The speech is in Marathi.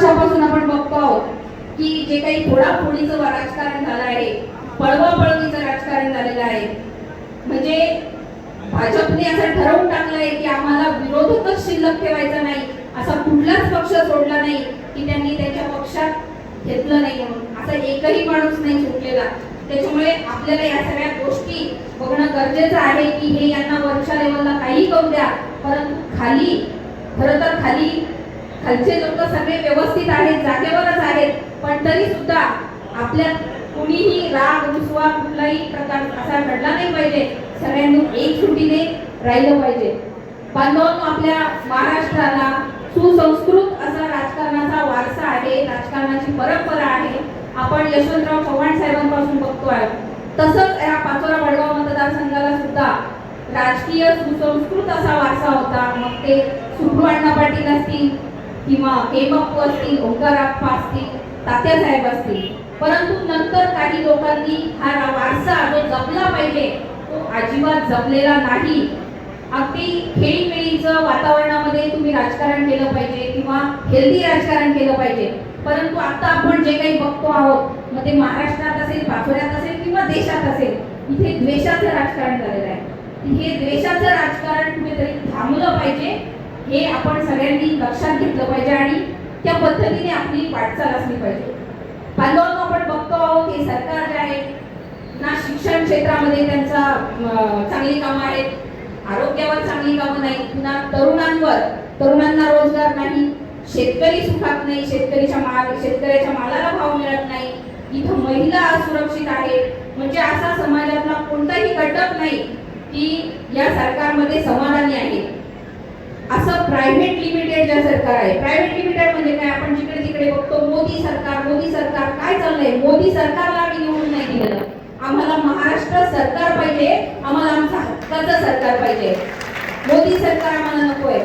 वर्षापासून आपण बघतो आहोत की जे काही फोडाफोडीचं राजकारण झालं आहे, पळवापळवीचं राजकारण झालेलं आहे. म्हणजे भाजपने असं ठरवून टाकलंय की आम्हाला विरोधकच शिल्लक ठेवायचा नाही, असा कुठलाच पक्ष सोडला नाही की त्यांनी त्यांच्या पक्षात घेतलं नाही म्हणून. असा एकही माणूस नाही सुटलेला. त्याच्यामुळे आपल्याला या सगळ्या गोष्टी बघणं गरजेचं आहे की हे यांना वरच्या लेवलला काही करू द्या, परंतु खाली खरं तर खालचे लोक सगळे व्यवस्थित आहेत, जागेवरच आहेत, पण तरी सुद्धा आपल्या कुणीही राग रुसवा कुठलाही प्रकार असा घडला नाही पाहिजे. सगळ्यांनी एकजुटीने राहिलं पाहिजे. बांधवांनो, आपल्या महाराष्ट्राला सुसंस्कृत असा राजकारणाचा वारसा आहे, राजकारणाची परंपरा आहे. आपण यशवंतराव चव्हाण साहेबांपासून बघतोय. तसंच या पाचोरा वडगाव मतदारसंघाला सुद्धा राजकीय सुसंस्कृत असा वारसा होता. मग ते सुखरू अण्णा पाटील असतील किंवा हेमप्पू असतील, ओंकाराप्पा असतील, तात्यासाहेब असतील. परंतु नंतर काही लोकांनी हा वारसा जो जपला पाहिजे तो अजिबात जपलेला नाही. अगदी खेळीमेळीचं वातावरणामध्ये तुम्ही राजकारण केलं पाहिजे किंवा हेल्दी राजकारण केलं पाहिजे. परंतु आता आपण जे काही बघतो आहोत, मग ते महाराष्ट्रात असेल, पाचोऱ्यात असेल किंवा देशात असेल, इथे द्वेषाचं राजकारण झालेलं आहे. हे द्वेषाचं राजकारण कुठेतरी थांबलं पाहिजे, हे आपण सगळ्यांनी लक्षात घेतलं पाहिजे आणि त्या पद्धतीने आपली वाटचाल असली पाहिजे. बांधवांनो, आपण बघतो आहोत की सरकार जे आहे ना, शिक्षण क्षेत्रामध्ये त्यांचा चांगली कामं आहेत, आरोग्यावर चांगली कामं नाही, पुन्हा तरुणांना रोजगार नाही, शेतकरी सुखात नाही, शेतकऱ्याच्या मालाला भाव मिळत नाही, इथं महिला असुरक्षित आहेत. म्हणजे असा समाजातला कोणताही घटक नाही की या सरकारमध्ये समाधानी आहे. असं प्रायव्हेट लिमिटेड जे सरकार आहे, प्रायव्हेट लिमिटेड म्हणजे काय? आपण जिकडे तिकडे बघतो मोदी सरकार काय चाललंय? मोदी सरकारला आम्ही निवडून नाही दिलेलं, आम्हाला महाराष्ट्र सरकार पाहिजे, आम्हाला आमचं हक्काचं सरकार पाहिजे. मोदी सरकार आम्हाला नकोय.